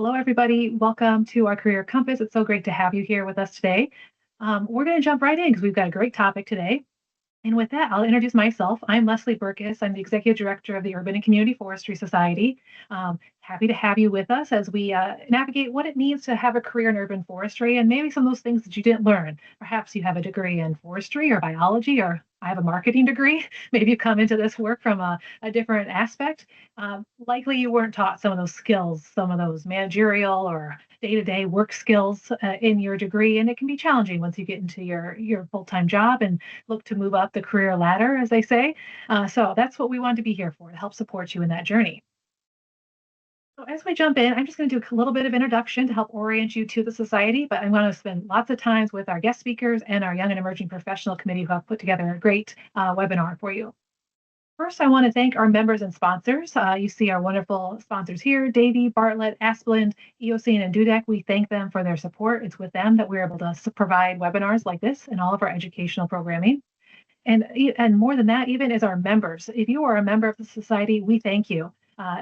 Hello, everybody. Welcome to our Career Compass. It's so great to have you here with us today. We're going to jump right in because we've got a great topic today. And with that, I'll introduce myself. I'm Leslie Burkus. I'm the Executive Director of the Urban and Community Forestry Society. Happy to have you with us as we navigate what it means to have a career in urban forestry and maybe some of those things that you didn't learn. Perhaps you have a degree in forestry or biology, or I have a marketing degree. Maybe you come into this work from a different aspect. Likely you weren't taught some of those skills, some of those managerial or day-to-day work skills in your degree, and it can be challenging once you get into your full-time job and look to move up the career ladder, as they say. So that's what we want to be here for, to help support you in that journey. So as we jump in, I'm just going to do a little bit of introduction to help orient you to the society, but I'm going to spend lots of times with our guest speakers and our Young and Emerging Professional Committee who have put together a great webinar for you. First, I want to thank our members and sponsors. You see our wonderful sponsors here, Davy, Bartlett, Asplund, Eocene, and Dudek. We thank them for their support. It's with them that we're able to provide webinars like this and all of our educational programming. And more than that, even as our members, if you are a member of the society, we thank you.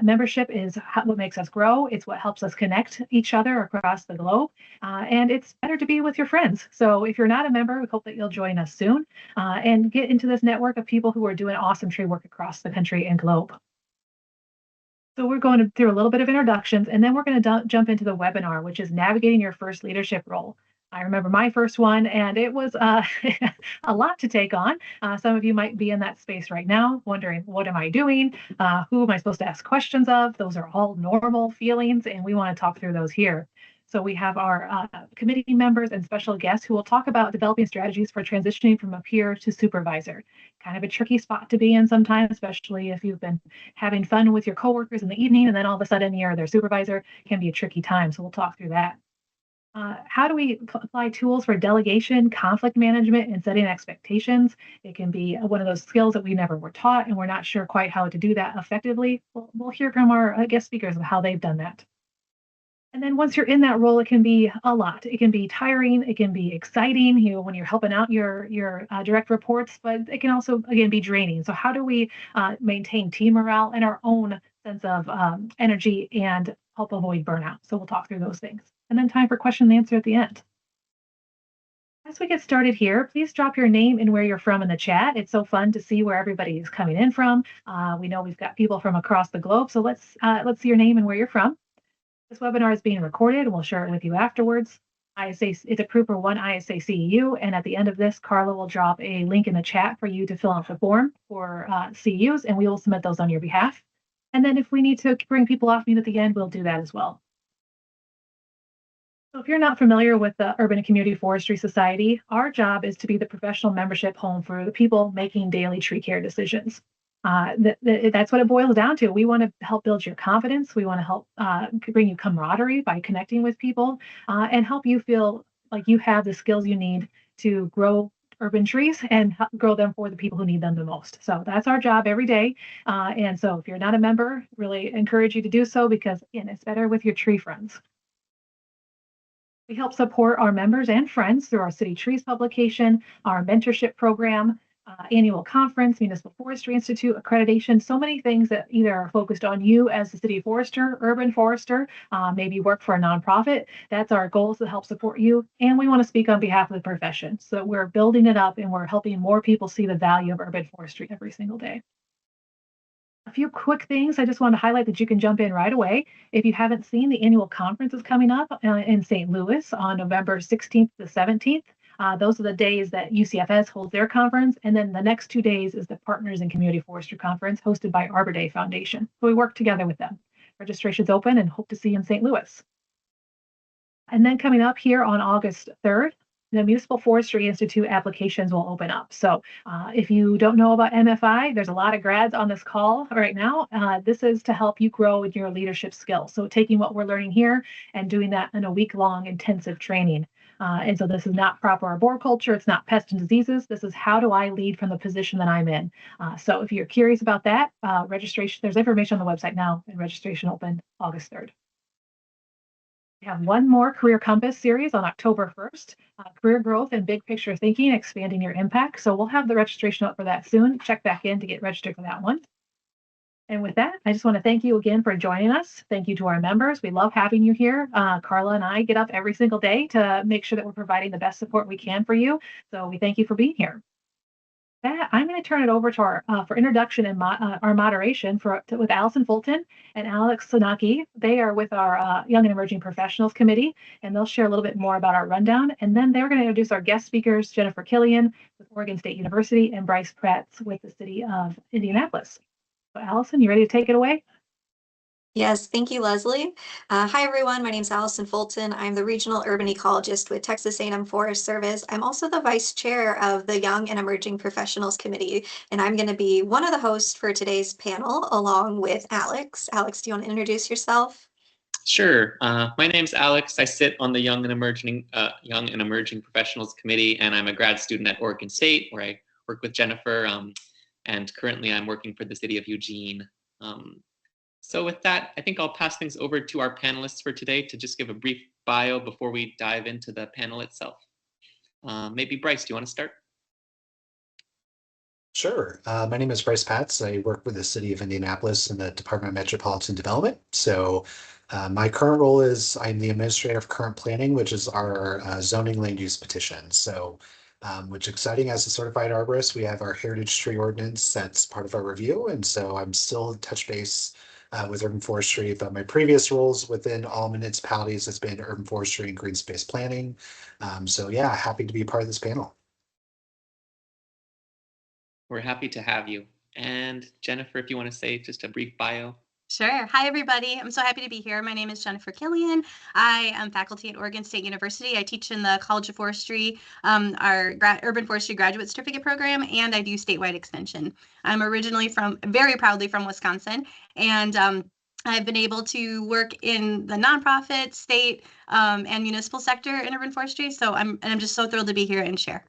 Membership is what makes us grow. It's what helps us connect each other across the globe. And it's better to be with your friends. So if you're not a member, we hope that you'll join us soon and get into this network of people who are doing awesome tree work across the country and globe. So we're going through a little bit of introductions, and then we're going to jump into the webinar, which is navigating your first leadership role. I remember my first one, and it was a lot to take on. Some of you might be in that space right now, wondering, what am I doing? Who am I supposed to ask questions of? Those are all normal feelings, and we want to talk through those here. So we have our committee members and special guests who will talk about developing strategies for transitioning from a peer to supervisor. Kind of a tricky spot to be in sometimes, especially if you've been having fun with your coworkers in the evening, and then all of a sudden you're their supervisor. Can be a tricky time. So we'll talk through that. How do we apply tools for delegation, conflict management, and setting expectations? It can be one of those skills that we never were taught, and we're not sure quite how to do that effectively. We'll hear from our guest speakers of how they've done that. And then once you're in that role, it can be a lot. It can be tiring. It can be exciting, when you're helping out your direct reports, but it can also, again, be draining. So how do we maintain team morale and our own sense of energy and help avoid burnout? So we'll talk through those things. And then time for question and answer at the end. As we get started here, please drop your name and where you're from in the chat. It's so fun to see where everybody is coming in from. We know we've got people from across the globe, so let's see your name and where you're from. This webinar is being recorded, and we'll share it with you afterwards. ISA, it's approved for one ISA CEU, and at the end of this, Carla will drop a link in the chat for you to fill out the form for CEUs, and we will submit those on your behalf. And then if we need to bring people off mute at the end, we'll do that as well. So if you're not familiar with the Urban and Community Forestry Society, our job is to be the professional membership home for the people making daily tree care decisions. That's what it boils down to. We want to help build your confidence. We want to help bring you camaraderie by connecting with people and help you feel like you have the skills you need to grow urban trees and grow them for the people who need them the most. So that's our job every day. And so if you're not a member, really encourage you to do so because, again, it's better with your tree friends. We help support our members and friends through our City Trees publication, our mentorship program, annual conference, Municipal Forestry Institute accreditation, so many things that either are focused on you as a city forester, urban forester, maybe work for a nonprofit. That's our goals to help support you. And we want to speak on behalf of the profession. So we're building it up and we're helping more people see the value of urban forestry every single day. A few quick things I just want to highlight that you can jump in right away. If you haven't seen, the annual conference is coming up in St. Louis on November 16th to 17th. Those are the days that UCFS holds their conference. And then the next 2 days is the Partners in Community Forestry Conference hosted by Arbor Day Foundation. So we work together with them. Registration's open and hope to see you in St. Louis. And then coming up here on August 3rd, the Municipal Forestry Institute applications will open up. So if you don't know about MFI, there's a lot of grads on this call right now. This is to help you grow in your leadership skills. So taking what we're learning here and doing that in a week-long intensive training. And so this is not proper arboriculture. It's not pests and diseases. This is how do I lead from the position that I'm in. So if you're curious about that, registration, there's information on the website now and registration open August 3rd. We have one more Career Compass series on October 1st, career growth and big picture thinking, expanding your impact. So we'll have the registration up for that soon. Check back in to get registered for that one. And with that, I just want to thank you again for joining us. Thank you to our members. We love having you here. Carla and I get up every single day to make sure that we're providing the best support we can for you. So we thank you for being here. That I'm going to turn it over to our for introduction and our moderation with Allison Fulton and Alex Sanaki. They are with our Young and Emerging Professionals Committee, and they'll share a little bit more about our rundown. And then they're going to introduce our guest speakers, Jennifer Killian with Oregon State University and Bryce Pratt with the City of Indianapolis. So Allison, you ready to take it away? Yes, thank you, Leslie. Hi, everyone. My name is Allison Fulton. I'm the Regional Urban Ecologist with Texas A&M Forest Service. I'm also the Vice Chair of the Young and Emerging Professionals Committee, and I'm going to be one of the hosts for today's panel along with Alex. Alex, do you want to introduce yourself? Sure. My name's Alex. I sit on the Young and Emerging Professionals Committee, and I'm a grad student at Oregon State, where I work with Jennifer. And currently, I'm working for the city of Eugene. So with that, I think I'll pass things over to our panelists for today to just give a brief bio before we dive into the panel itself. Maybe Bryce, do you want to start? Sure. My name is Bryce Patz. I work with the City of Indianapolis in the Department of Metropolitan Development. So my current role is I'm the administrator of current planning, which is our zoning land use petition. So which exciting, as a certified arborist, we have our heritage tree ordinance that's part of our review. And so I'm still in touch base with urban forestry, but my previous roles within all municipalities has been urban forestry and green space planning. So yeah, happy to be part of this panel. We're happy to have you. And Jennifer, if you want to say just a brief bio. Sure. Hi, everybody. I'm so happy to be here. My name is Jennifer Killian. I am faculty at Oregon State University. I teach in the College of Forestry, our Urban Forestry Graduate Certificate Program, and I do statewide extension. I'm originally very proudly from Wisconsin, and I've been able to work in the nonprofit, state, and municipal sector in urban forestry. So I'm just so thrilled to be here and share.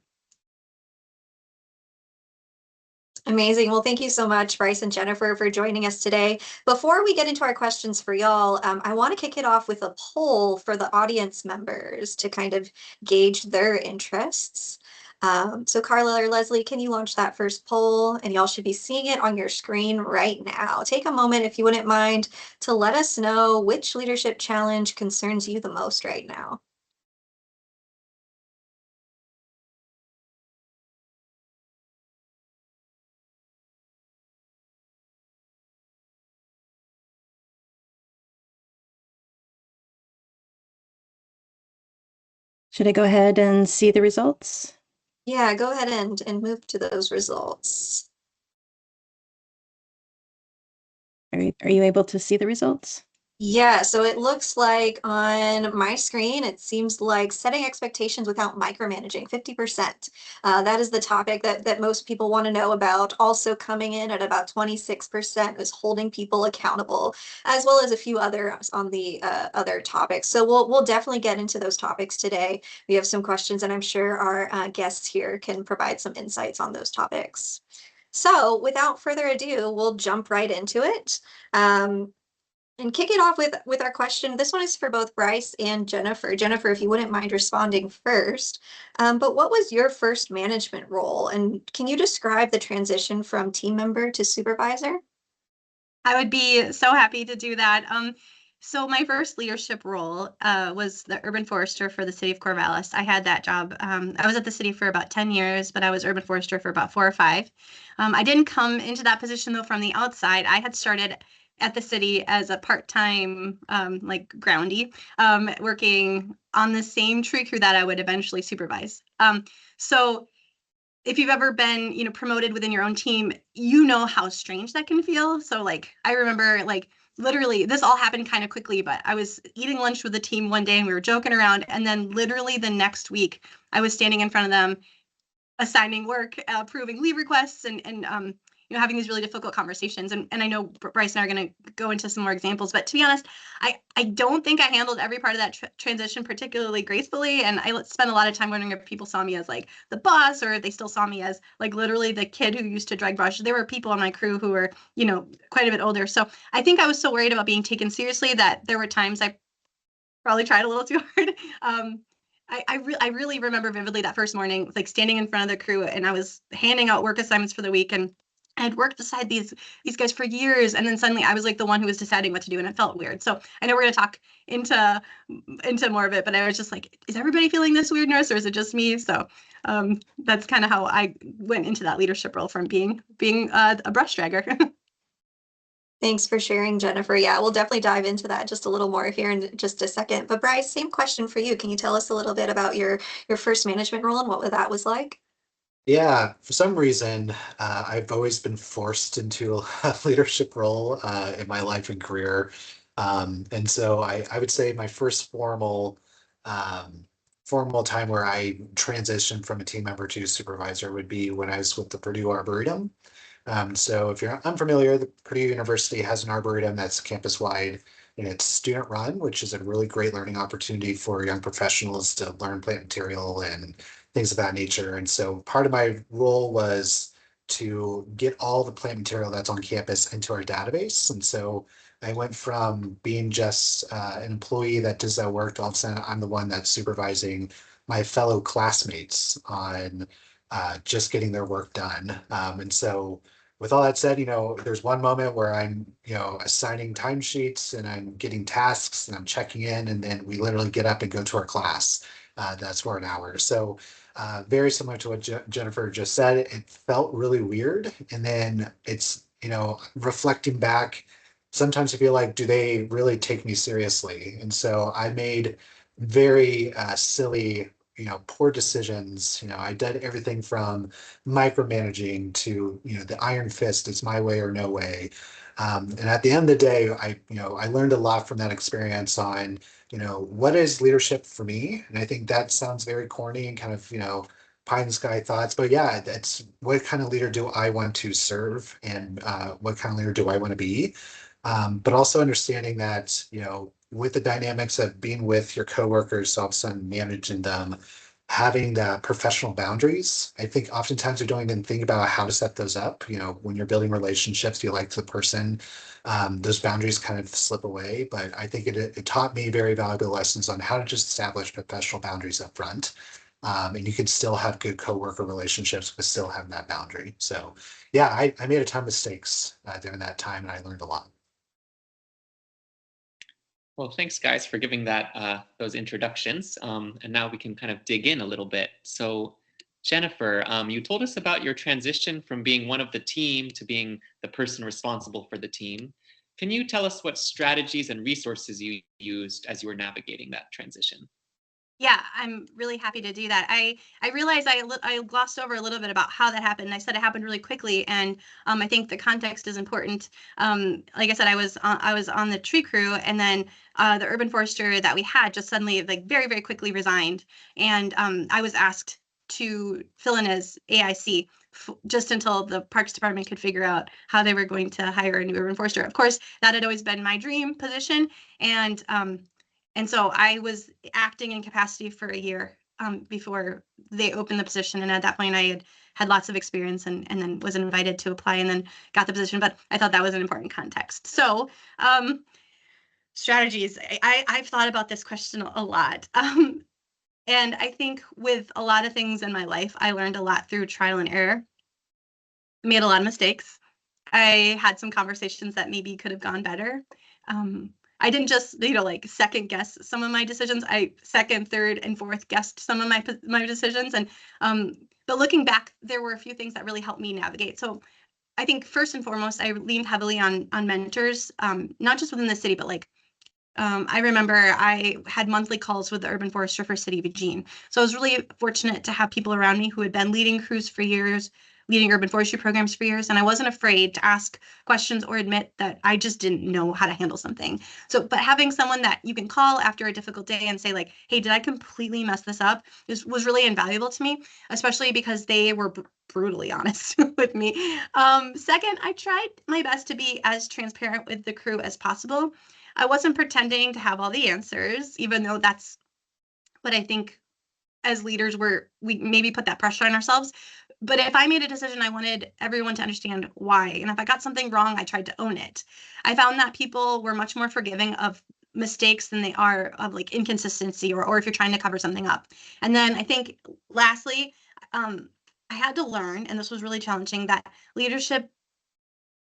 Amazing. Well, thank you so much, Bryce and Jennifer, for joining us today. Before we get into our questions for y'all, I want to kick it off with a poll for the audience members to kind of gauge their interests. So Carla or Leslie, can you launch that first poll? And y'all should be seeing it on your screen right now. Take a moment, if you wouldn't mind, to let us know which leadership challenge concerns you the most right now. Should I go ahead and see the results? Yeah, go ahead and move to those results. Are you able to see the results? Yeah, so it looks like on my screen, it seems like setting expectations without micromanaging, 50%. That is the topic that most people want to know about. Also coming in at about 26% is holding people accountable, as well as a few others on the other topics. So we'll definitely get into those topics today. We have some questions, and I'm sure our guests here can provide some insights on those topics. So without further ado, we'll jump right into it. And kick it off with our question. This one is for both Bryce and Jennifer. Jennifer, if you wouldn't mind responding first, but what was your first management role? And can you describe the transition from team member to supervisor? I would be so happy to do that. So my first leadership role was the urban forester for the city of Corvallis. I had that job. I was at the city for about 10 years, but I was urban forester for about 4 or 5. I didn't come into that position, though, from the outside. I had started at the city as a part-time like groundy, working on the same tree crew that I would eventually supervise. So if you've ever been, promoted within your own team, you know how strange that can feel. So like, I remember like literally this all happened kind of quickly, but I was eating lunch with the team one day and we were joking around. And then literally the next week I was standing in front of them, assigning work, approving leave requests, and having these really difficult conversations. And I know Bryce and I are going to go into some more examples, but to be honest, I don't think I handled every part of that transition particularly gracefully. And I spent a lot of time wondering if people saw me as like the boss, or if they still saw me as like literally the kid who used to drag brush. There were people on my crew who were, quite a bit older. So I think I was so worried about being taken seriously that there were times I probably tried a little too hard. I really remember vividly that first morning, like standing in front of the crew, and I was handing out work assignments for the week, and I'd worked beside these guys for years, and then suddenly I was like the one who was deciding what to do, and it felt weird. So I know we're going to talk into more of it, but I was just like, is everybody feeling this weirdness, or is it just me? So that's kind of how I went into that leadership role, from being a brush dragger. Thanks for sharing, Jennifer. Yeah, we'll definitely dive into that just a little more here in just a second. But Bryce, same question for you. Can you tell us a little bit about your first management role and what that was like? Yeah, for some reason, I've always been forced into a leadership role in my life and career. And so I would say my first formal time where I transitioned from a team member to supervisor would be when I was with the Purdue Arboretum. So if you're unfamiliar, the Purdue University has an arboretum that's campus-wide, and it's student-run, which is a really great learning opportunity for young professionals to learn plant material and things of that nature. And so part of my role was to get all the plant material that's on campus into our database. And so I went from being just an employee that does that work to all of a sudden I'm the one that's supervising my fellow classmates on just getting their work done. And so with all that said, there's one moment where I'm, assigning timesheets and I'm getting tasks and I'm checking in, and then we literally get up and go to our class. That's for an hour. So very similar to what Jennifer just said, it felt really weird. And then it's, reflecting back, sometimes I feel like, do they really take me seriously? And so I made very silly, poor decisions. I did everything from micromanaging to, the iron fist, it's my way or no way. And at the end of the day, I learned a lot from that experience on, what is leadership for me? And I think that sounds very corny and kind of, pie in the sky thoughts, but yeah, that's what kind of leader do I want to serve, and what kind of leader do I want to be? But also understanding that, with the dynamics of being with your coworkers, all of a sudden managing them, having the professional boundaries. I think oftentimes we don't even think about how to set those up. When you're building relationships, you like the person, those boundaries kind of slip away. But I think it taught me very valuable lessons on how to just establish professional boundaries up front. And you can still have good coworker relationships, but still have that boundary. So yeah, I made a ton of mistakes during that time, and I learned a lot. Well, thanks guys for giving that those introductions. And now we can kind of dig in a little bit. So Jennifer, you told us about your transition from being one of the team to being the person responsible for the team. Can you tell us what strategies and resources you used as you were navigating that transition? Yeah, I'm really happy to do that. I realized I glossed over a little bit about how that happened. I said it happened really quickly, and I think the context is important. Like I said, I was on the tree crew, and then the urban forester that we had just suddenly, like, very, very quickly resigned, and I was asked to fill in as AIC just until the Parks Department could figure out how they were going to hire a new urban forester. Of course, that had always been my dream position, and so I was acting in capacity for a year before they opened the position. And at that point, I had lots of experience, and then was invited to apply and then got the position. But I thought that was an important context. So strategies, I've thought about this question a lot. And I think with a lot of things in my life, I learned a lot through trial and error. I made a lot of mistakes. I had some conversations that maybe could have gone better. I didn't just, like, second guess some of my decisions. I second, third, and fourth guessed some of my decisions. And but looking back, there were a few things that really helped me navigate. So I think first and foremost, I leaned heavily on mentors, not just within the city, but like I remember I had monthly calls with the urban forester for City of Eugene. So I was really fortunate to have people around me who had been leading crews for years, leading urban forestry programs for years, and I wasn't afraid to ask questions or admit that I just didn't know how to handle something. So, but having someone that you can call after a difficult day and say, like, hey, did I completely mess this up? Was really invaluable to me, especially because they were brutally honest with me. Second, I tried my best to be as transparent with the crew as possible. I wasn't pretending to have all the answers, even though that's what I think as leaders we maybe put that pressure on ourselves. But if I made a decision, I wanted everyone to understand why. And if I got something wrong, I tried to own it. I found that people were much more forgiving of mistakes than they are of, like, inconsistency or if you're trying to cover something up. And then I think lastly, I had to learn, and this was really challenging, that leadership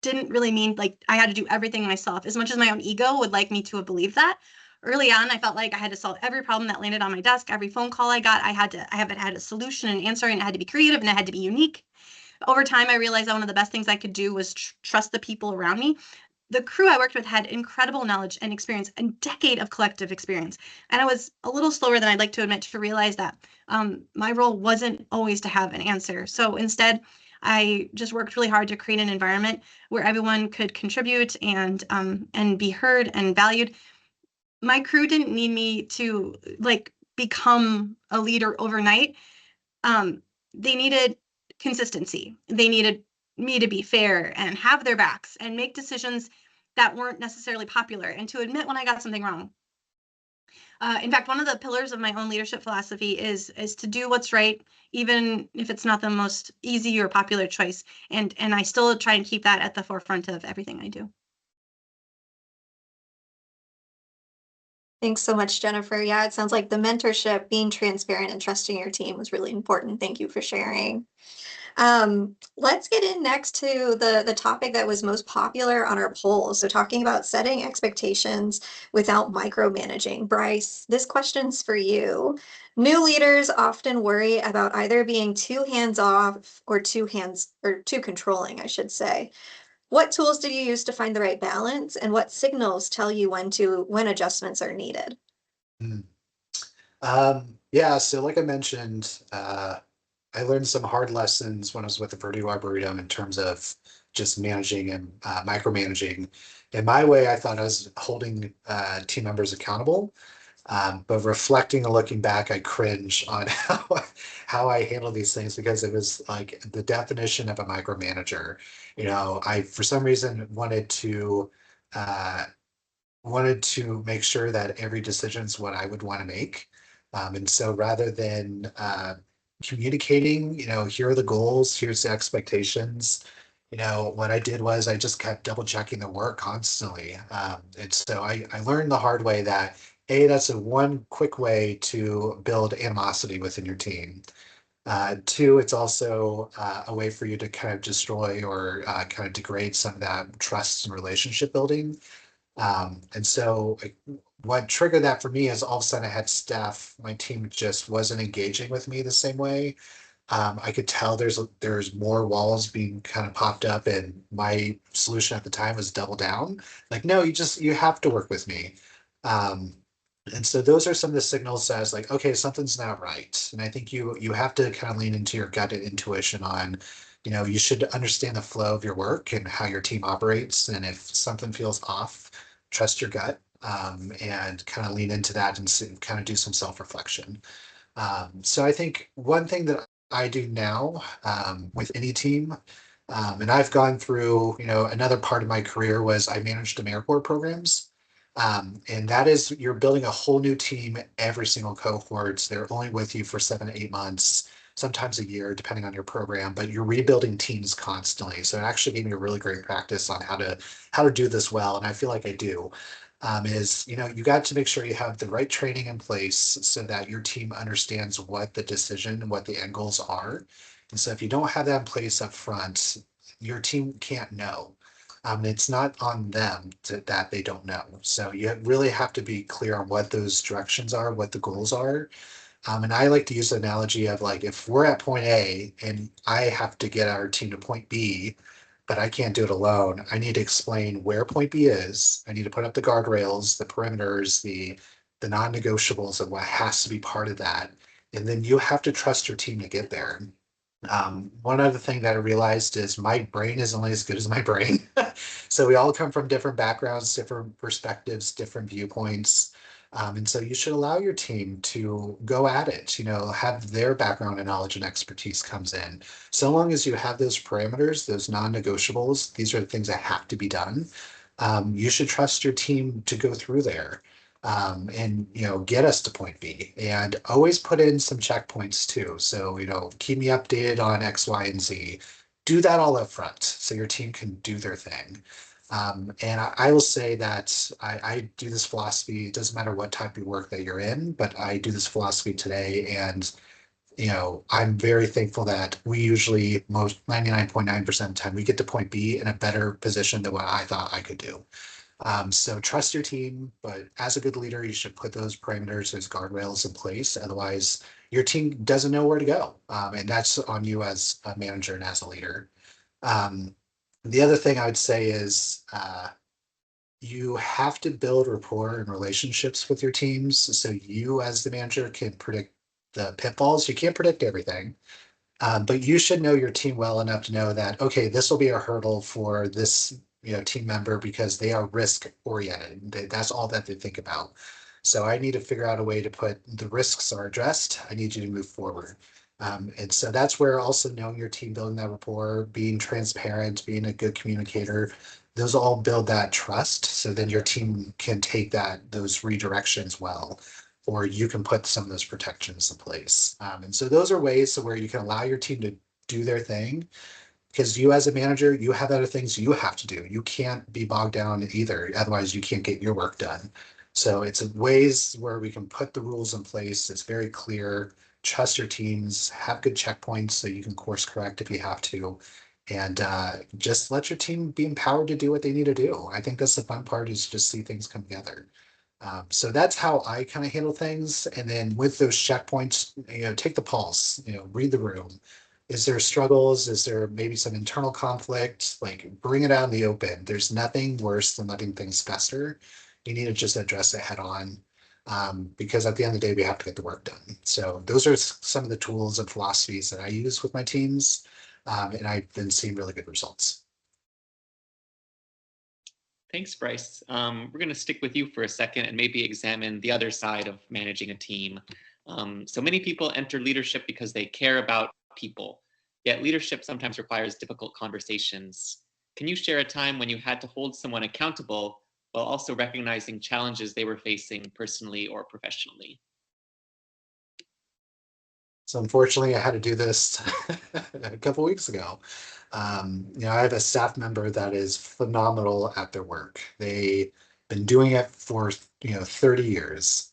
didn't really mean like I had to do everything myself, as much as my own ego would like me to have believed that. Early on, I felt like I had to solve every problem that landed on my desk, every phone call I got. I haven't had a solution and answer, and it had to be creative and it had to be unique. Over time, I realized that one of the best things I could do was trust the people around me. The crew I worked with had incredible knowledge and experience, a decade of collective experience. And I was a little slower than I'd like to admit to realize that my role wasn't always to have an answer. So instead, I just worked really hard to create an environment where everyone could contribute and be heard and valued. My crew didn't need me to like become a leader overnight. They needed consistency. They needed me to be fair and have their backs and make decisions that weren't necessarily popular and to admit when I got something wrong. In fact, one of the pillars of my own leadership philosophy is to do what's right, even if it's not the most easy or popular choice. And I still try and keep that at the forefront of everything I do. Thanks so much, Jennifer. Yeah, it sounds like the mentorship, being transparent and trusting your team was really important. Thank you for sharing. Let's get in next to the topic that was most popular on our poll. So talking about setting expectations without micromanaging. Bryce, this question's for you. New leaders often worry about either being too hands-off or too controlling, I should say. What tools do you use to find the right balance, and what signals tell you when adjustments are needed? Yeah, so like I mentioned, I learned some hard lessons when I was with the Vertigo Arboretum in terms of just managing and micromanaging. In my way, I thought I was holding team members accountable. But reflecting and looking back, I cringe on how I handle these things because it was like the definition of a micromanager. I for some reason uh, wanted to make sure that every decision is what I would want to make. And so rather than communicating, here are the goals, here's the expectations, what I did was I just kept double checking the work constantly. And so I learned the hard way that that's a one quick way to build animosity within your team. Two, it's also a way for you to kind of destroy or kind of degrade some of that trust and relationship building. And so what triggered that for me is all of a sudden I had staff, my team just wasn't engaging with me the same way. I could tell there's more walls being kind of popped up, and my solution at the time was double down. Like, no, you have to work with me. Um, and so those are some of the signals that I was like, okay, something's not right. And I think you have to kind of lean into your gut intuition on, you should understand the flow of your work and how your team operates. And if something feels off, trust your gut, and kind of lean into that and kind of do some self-reflection. So I think one thing that I do now with any team, and I've gone through, another part of my career was I managed AmeriCorps programs. And that is, you're building a whole new team every single cohort. They're only with you for 7 to 8 months, sometimes a year, depending on your program, but you're rebuilding teams constantly. So it actually gave me a really great practice on how to do this well. And I feel like I do. Is you got to make sure you have the right training in place so that your team understands what the decision and what the end goals are. And so if you don't have that in place up front, your team can't know. It's not on them that they don't know. So you really have to be clear on what those directions are, what the goals are. And I like to use the analogy of like, if we're at point A and I have to get our team to point B, but I can't do it alone. I need to explain where point B is. I need to put up the guardrails, the perimeters, the non-negotiables of what has to be part of that. And then you have to trust your team to get there. One other thing that I realized is my brain is only as good as my brain. So we all come from different backgrounds, different perspectives, different viewpoints. And so you should allow your team to go at it, have their background and knowledge and expertise comes in. So long as you have those parameters, those non-negotiables, these are the things that have to be done. You should trust your team to go through there, and get us to point B, and always put in some checkpoints too. So keep me updated on X, Y, and Z. Do that all up front so your team can do their thing. And I will say that I do this philosophy. It doesn't matter what type of work that you're in, but I do this philosophy today, and I'm very thankful that we usually, most 99.9% of the time, we get to point B in a better position than what I thought I could do. So trust your team, but as a good leader, you should put those parameters, those guardrails in place. Otherwise, your team doesn't know where to go. And that's on you as a manager and as a leader. The other thing I would say is you have to build rapport and relationships with your teams so you as the manager can predict the pitfalls. You can't predict everything, but you should know your team well enough to know that, okay, this will be a hurdle for this team member because they are risk oriented. That's all that they think about. So I need to figure out a way to put the risks are addressed. I need you to move forward. And so that's where also knowing your team, building that rapport, being transparent, being a good communicator, those all build that trust. So then your team can take those redirections well, or you can put some of those protections in place. And so those are ways where you can allow your team to do their thing, because you as a manager, you have other things you have to do. You can't be bogged down either. Otherwise, you can't get your work done. So it's ways where we can put the rules in place. It's very clear. Trust your teams, have good checkpoints so you can course correct if you have to. And just let your team be empowered to do what they need to do. I think that's the fun part, is just see things come together. So that's how I kind of handle things. And then with those checkpoints, take the pulse, read the room. Is there struggles? Is there maybe some internal conflict? Like, bring it out in the open. There's nothing worse than letting things fester. You need to just address it head on, because at the end of the day, we have to get the work done. So those are some of the tools and philosophies that I use with my teams. And I've been seeing really good results. Thanks, Bryce. We're going to stick with you for a second and maybe examine the other side of managing a team. So many people enter leadership because they care about people, yet leadership sometimes requires difficult conversations. Can you share a time when you had to hold someone accountable while also recognizing challenges they were facing personally or professionally? So unfortunately, I had to do this a couple weeks ago. I have a staff member that is phenomenal at their work. They've been doing it for 30 years.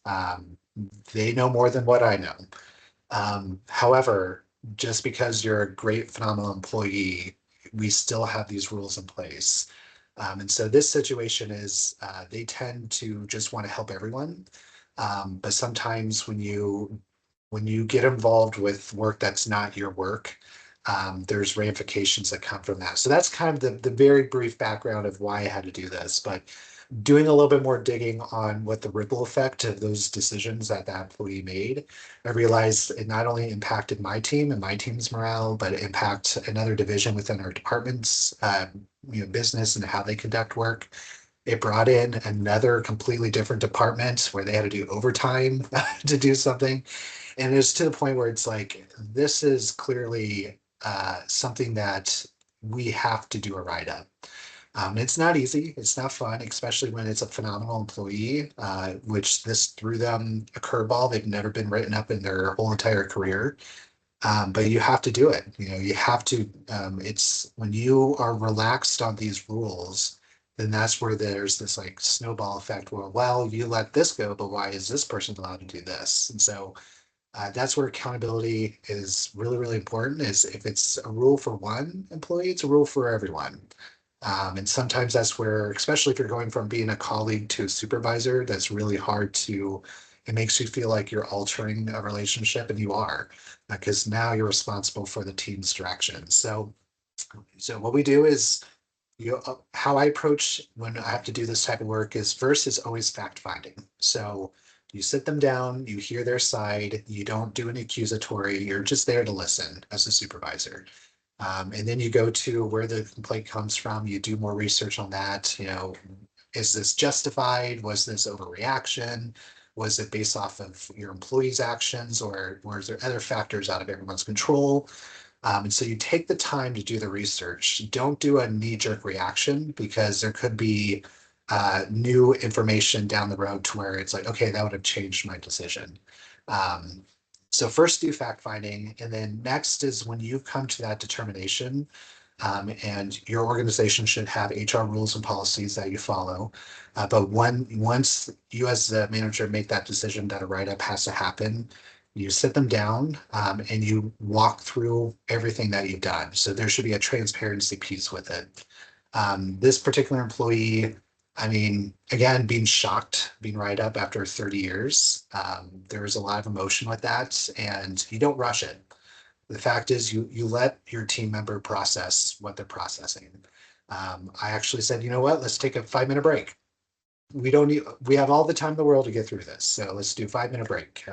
They know more than what I know. However, just because you're a great, phenomenal employee, we still have these rules in place. And so this situation is they tend to just want to help everyone. But sometimes when you get involved with work that's not your work, there's ramifications that come from that. So that's kind of the very brief background of why I had to do this. But doing a little bit more digging on what the ripple effect of those decisions that employee made, I realized it not only impacted my team and my team's morale, but it impacted another division within our department's business and how they conduct work. It brought in another completely different department where they had to do overtime to do something. And it's to the point where it's like, this is clearly something that we have to do a write-up. It's not easy. It's not fun, especially when it's a phenomenal employee, which this threw them a curveball. They've never been written up in their whole entire career. But you have to do it. You have to, it's when you are relaxed on these rules, then that's where there's this like snowball effect where, well, you let this go, but why is this person allowed to do this? And so that's where accountability is really, really important. Is if it's a rule for one employee, it's a rule for everyone. And sometimes that's where, especially if you're going from being a colleague to a supervisor, that's really hard to, it makes you feel like you're altering a relationship, and you are, because now you're responsible for the team's direction. So what we do is, how I approach when I have to do this type of work is, first is always fact finding. So you sit them down, you hear their side, you don't do an accusatory, you're just there to listen as a supervisor. And then you go to where the complaint comes from. You do more research on that. Is this justified? Was this overreaction? Was it based off of your employees' actions, or was there other factors out of everyone's control? And so you take the time to do the research. Don't do a knee-jerk reaction, because there could be new information down the road to where it's like, okay, that would have changed my decision. So first do fact finding, and then next is when you come to that determination, and your organization should have HR rules and policies that you follow. But once you as the manager make that decision that a write-up has to happen, You sit them down and you walk through everything that you've done. So there should be a transparency piece with it. This particular employee, I mean, again, being shocked, being right up after 30 years, there's a lot of emotion with that, and you don't rush it. The fact is, you let your team member process what they're processing. I actually said, you know what, let's take a 5-minute break. We have all the time in the world to get through this, so let's do a 5-minute break.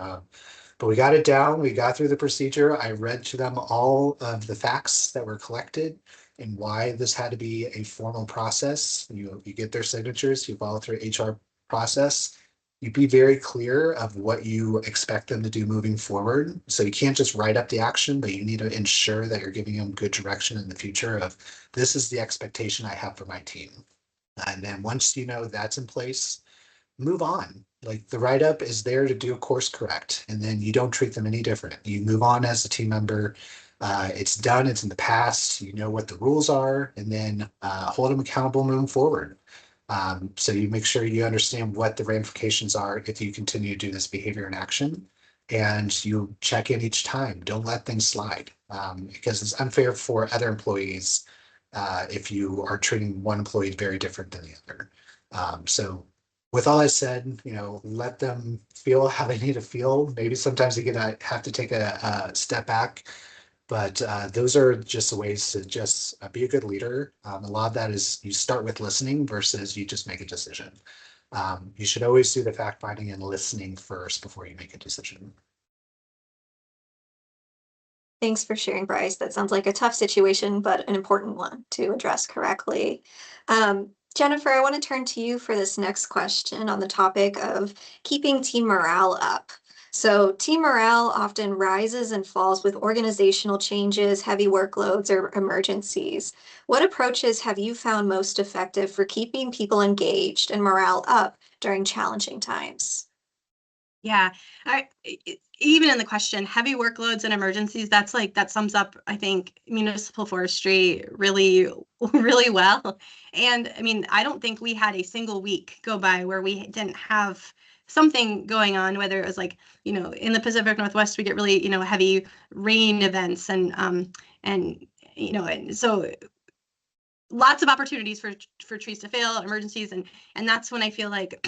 But we got it down. We got through the procedure. I read to them all of the facts that were collected and why this had to be a formal process. You get their signatures, you follow through HR process. You be very clear of what you expect them to do moving forward. So you can't just write up the action, but you need to ensure that you're giving them good direction in the future of this is the expectation I have for my team. And then once you know that's in place, move on. Like the write-up is there to do a course correct, and then you don't treat them any different. You move on as a team member. It's done, it's in the past, you know what the rules are, and then hold them accountable moving forward. So you make sure you understand what the ramifications are if you continue to do this behavior in action, and you check in each time. Don't let things slide, because it's unfair for other employees if you are treating one employee very different than the other. So with all I said, let them feel how they need to feel. Maybe sometimes they're gonna have to take a step back, but those are just the ways to just be a good leader. A lot of that is you start with listening versus you just make a decision. You should always do the fact finding and listening first before you make a decision. Thanks for sharing, Bryce. That sounds like a tough situation, but an important one to address correctly. Jennifer, I want to turn to you for this next question on the topic of keeping team morale up. So team morale often rises and falls with organizational changes, heavy workloads, or emergencies. What approaches have you found most effective for keeping people engaged and morale up during challenging times? Yeah, even in the question, heavy workloads and emergencies, that sums up, I think, municipal forestry really, really well. And I mean, I don't think we had a single week go by where we didn't have something going on, whether it was like, in the Pacific Northwest, we get really, heavy rain events and so lots of opportunities for trees to fail, emergencies, and that's when I feel like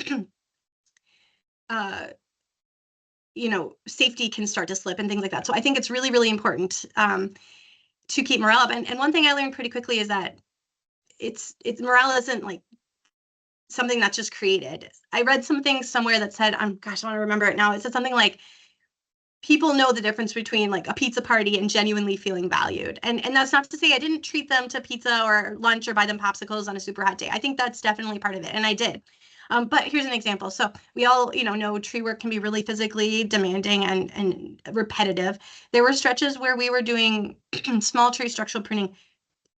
safety can start to slip and things like that. So I think it's really, really important to keep morale up. And one thing I learned pretty quickly is that it's morale isn't like something that's just created. I read something somewhere that said, I want to remember it now. It said something like, people know the difference between like a pizza party and genuinely feeling valued. And that's not to say I didn't treat them to pizza or lunch or buy them popsicles on a super hot day. I think that's definitely part of it. And I did. But here's an example. So we all, know tree work can be really physically demanding and repetitive. There were stretches where we were doing small tree structural pruning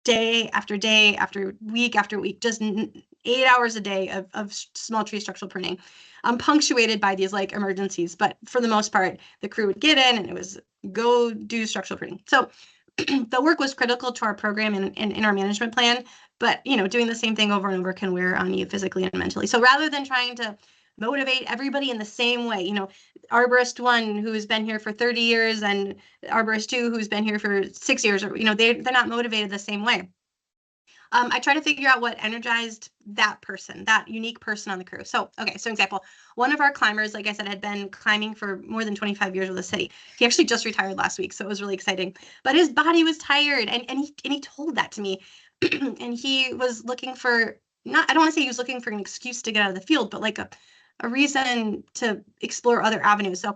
day after day after week, just 8 hours a day of small tree structural pruning, punctuated by these like emergencies. But for the most part, the crew would get in and it was go do structural pruning. So the work was critical to our program and in our management plan, but doing the same thing over and over can wear on you physically and mentally. So rather than trying to motivate everybody in the same way, arborist 1 who's been here for 30 years and arborist 2 who's been here for 6 years, or they're not motivated the same way. I try to figure out what energized that person, that unique person on the crew. So, example, one of our climbers, like I said, had been climbing for more than 25 years with the city. He actually just retired last week, so it was really exciting. But his body was tired, and he told that to me. And he was looking for, I don't want to say he was looking for an excuse to get out of the field, but like a reason to explore other avenues. So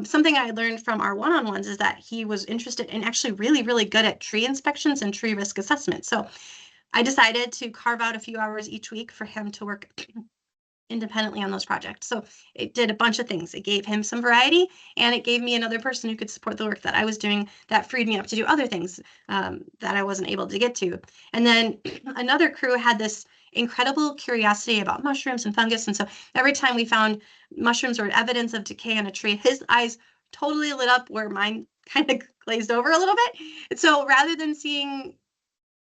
something I learned from our one-on-ones is that he was interested and actually really, really good at tree inspections and tree risk assessment. So I decided to carve out a few hours each week for him to work independently on those projects. So it did a bunch of things. It gave him some variety, and it gave me another person who could support the work that I was doing that freed me up to do other things that I wasn't able to get to. And then another crew had this incredible curiosity about mushrooms and fungus. And so every time we found mushrooms or evidence of decay on a tree, his eyes totally lit up where mine kind of glazed over a little bit. And so rather than seeing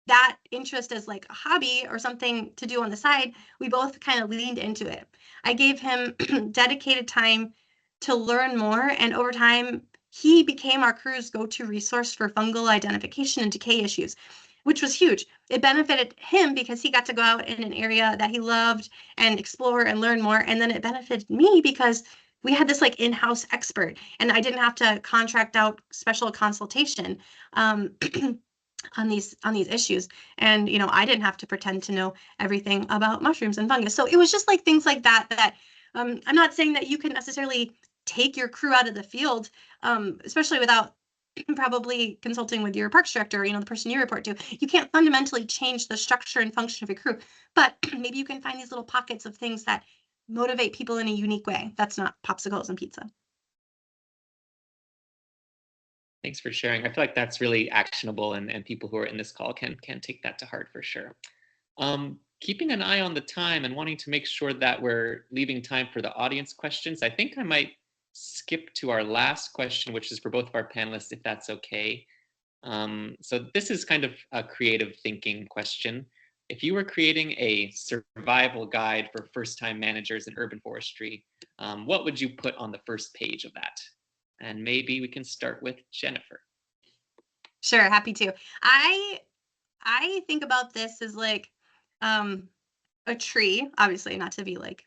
that interest as like a hobby or something to do on the side, we both kind of leaned into it. I gave him dedicated time to learn more. And over time, he became our crew's go-to resource for fungal identification and decay issues, which was huge. It benefited him because he got to go out in an area that he loved and explore and learn more. And then it benefited me because we had this like in-house expert, and I didn't have to contract out special consultation on these issues. And I didn't have to pretend to know everything about mushrooms and fungus. So it was just like things like that I'm not saying that you can necessarily take your crew out of the field, especially without probably consulting with your parks director, the person you report to. You can't fundamentally change the structure and function of your crew, but maybe you can find these little pockets of things that motivate people in a unique way. That's not popsicles and pizza. Thanks for sharing. I feel like that's really actionable, and people who are in this call can take that to heart for sure. Keeping an eye on the time and wanting to make sure that we're leaving time for the audience questions, I think I might skip to our last question, which is for both of our panelists, if that's okay. So this is kind of a creative thinking question. If you were creating a survival guide for first-time managers in urban forestry, what would you put on the first page of that? And maybe we can start with Jennifer. Sure, happy to. I think about this as like a tree, obviously not to be like,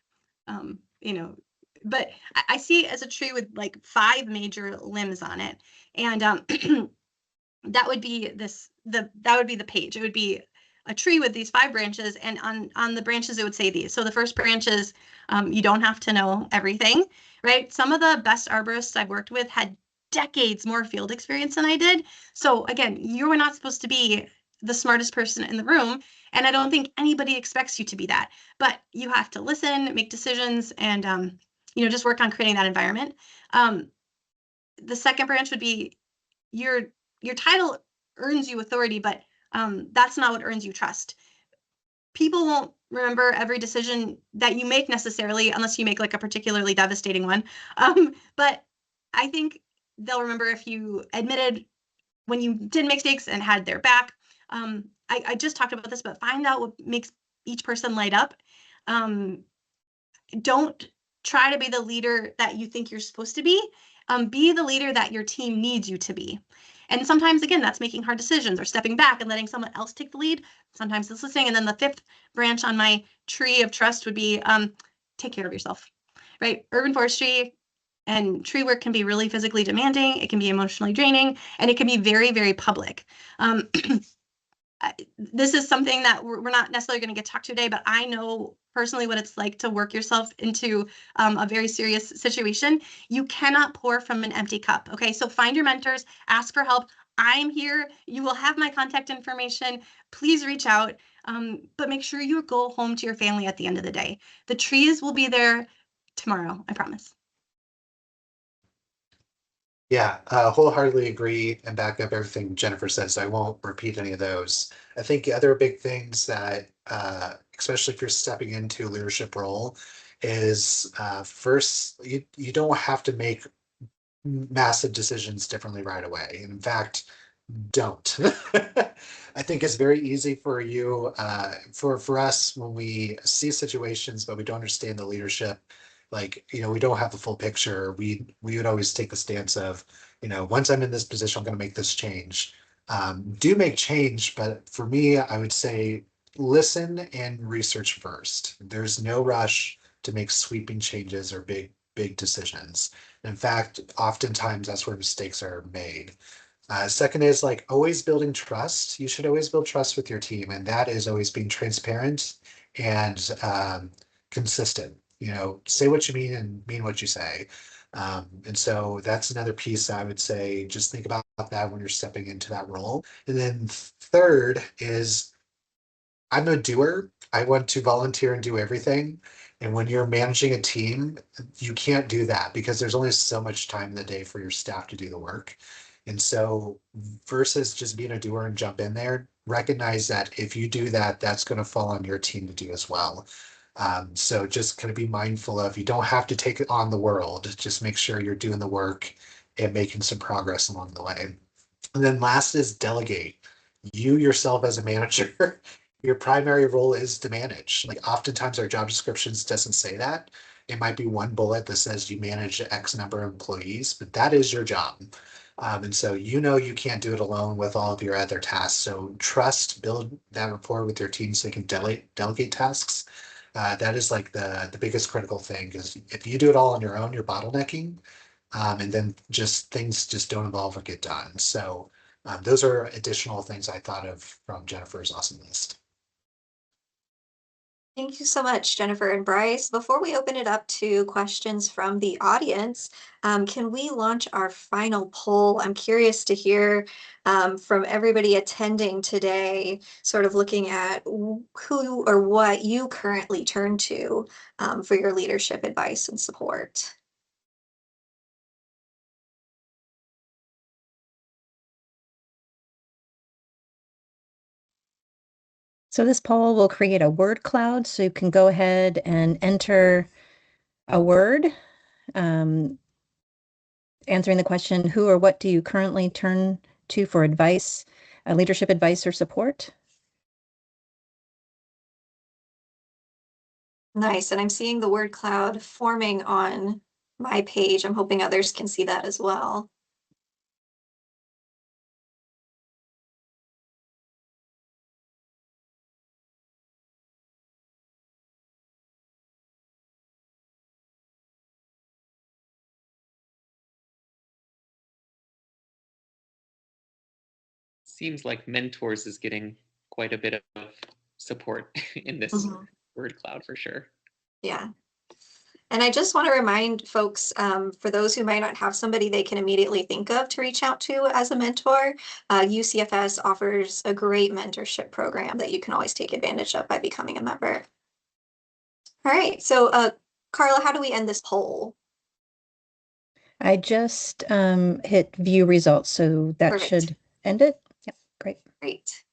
but I see it as a tree with like 5 major limbs on it. And that would be the page. It would be a tree with these 5 branches, and on the branches it would say these. So the first branch is you don't have to know everything, right? Some of the best arborists I've worked with had decades more field experience than I did. So again, you were not supposed to be the smartest person in the room, and I don't think anybody expects you to be that. But you have to listen, make decisions, and just work on creating that environment. The second branch would be your title earns you authority, but that's not what earns you trust. People won't remember every decision that you make necessarily, unless you make like a particularly devastating one. But I think they'll remember if you admitted when you did make mistakes and had their back. I just talked about this, but find out what makes each person light up. Don't try to be the leader that you think you're supposed to be. Be the leader that your team needs you to be. And sometimes, again, that's making hard decisions or stepping back and letting someone else take the lead. Sometimes it's listening. And then the 5th branch on my tree of trust would be take care of yourself, right? Urban forestry and tree work can be really physically demanding. It can be emotionally draining, and it can be very, very public. This is something that we're not necessarily going to get talked to today, but I know personally what it's like to work yourself into a very serious situation. You cannot pour from an empty cup. Okay, so find your mentors, ask for help. I'm here. You will have my contact information. Please reach out, but make sure you go home to your family at the end of the day. The trees will be there tomorrow, I promise. Yeah, wholeheartedly agree and back up everything Jennifer says. I won't repeat any of those. I think the other big things that, especially if you're stepping into a leadership role, is first, you don't have to make massive decisions differently right away. In fact, don't. I think it's very easy for you, for us, when we see situations but we don't understand the leadership, like, we don't have the full picture. We would always take the stance of, once I'm in this position, I'm going to make this change. Do make change, but for me, I would say listen and research first. There's no rush to make sweeping changes or big decisions. In fact, oftentimes that's where mistakes are made. Second is like always building trust. You should always build trust with your team, and that is always being transparent and consistent. Say what you mean and mean what you say. And so that's another piece I would say, just think about that when you're stepping into that role. And then third is I'm a doer. I want to volunteer and do everything. And when you're managing a team, you can't do that because there's only so much time in the day for your staff to do the work. And so versus just being a doer and jump in there, recognize that if you do that, that's going to fall on your team to do as well. So just kind of be mindful of, you don't have to take on the world. Just make sure you're doing the work and making some progress along the way. And then last is delegate. You yourself as a manager, your primary role is to manage. Like oftentimes our job descriptions doesn't say that. it might be one bullet that says you manage X number of employees, but that is your job. And so you can't do it alone with all of your other tasks. So build that rapport with your team so you can delegate tasks. That is like the biggest critical thing, because if you do it all on your own, you're bottlenecking, and then things just don't evolve or get done. So those are additional things I thought of from Jennifer's awesome list. Thank you so much, Jennifer and Bryce. Before we open it up to questions from the audience, can we launch our final poll? I'm curious to hear from everybody attending today, sort of looking at who or what you currently turn to for your leadership advice and support. So this poll will create a word cloud, so you can go ahead and enter a word, answering the question, who or what do you currently turn to for advice, leadership advice or support? Nice, and I'm seeing the word cloud forming on my page. I'm hoping others can see that as well. Seems like mentors is getting quite a bit of support in this word cloud for sure. Yeah. And I just want to remind folks, for those who might not have somebody they can immediately think of to reach out to as a mentor, UCFS offers a great mentorship program that you can always take advantage of by becoming a member. All right, so Carla, how do we end this poll? I just hit view results, so that Perfect. should end it. Yeah, great. Great.